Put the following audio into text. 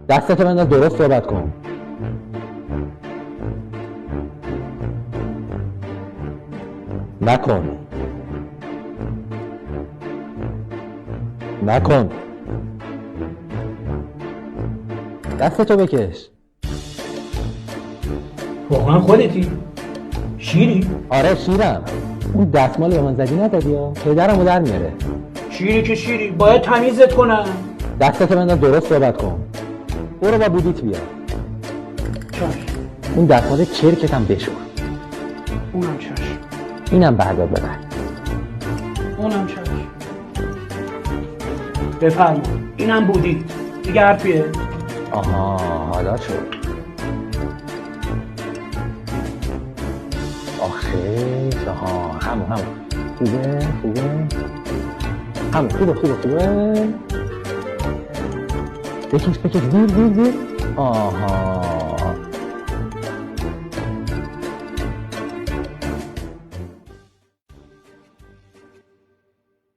دستتو بنداز درست صحبت کن. نکن. نکن. دستتو بکش. واقعا خودتی؟ شیری؟ آره شیرم. اون دستمال به من زدی ندادی ها؟ پدرمو در میاره. شیری که شیری، باید تمیزت کنم. دستتو بنداز درست صحبت کن. برو با بودیت بیا. چشم. اون دستمال چرکت هم بشور. اونم چشم. اینم بردار ببر. اونم چشم. بفرما. اینم بودی. دیگه حرفیه. آها حالا شد. آخه آها همون خوبه همون خوبه بکش زیر آها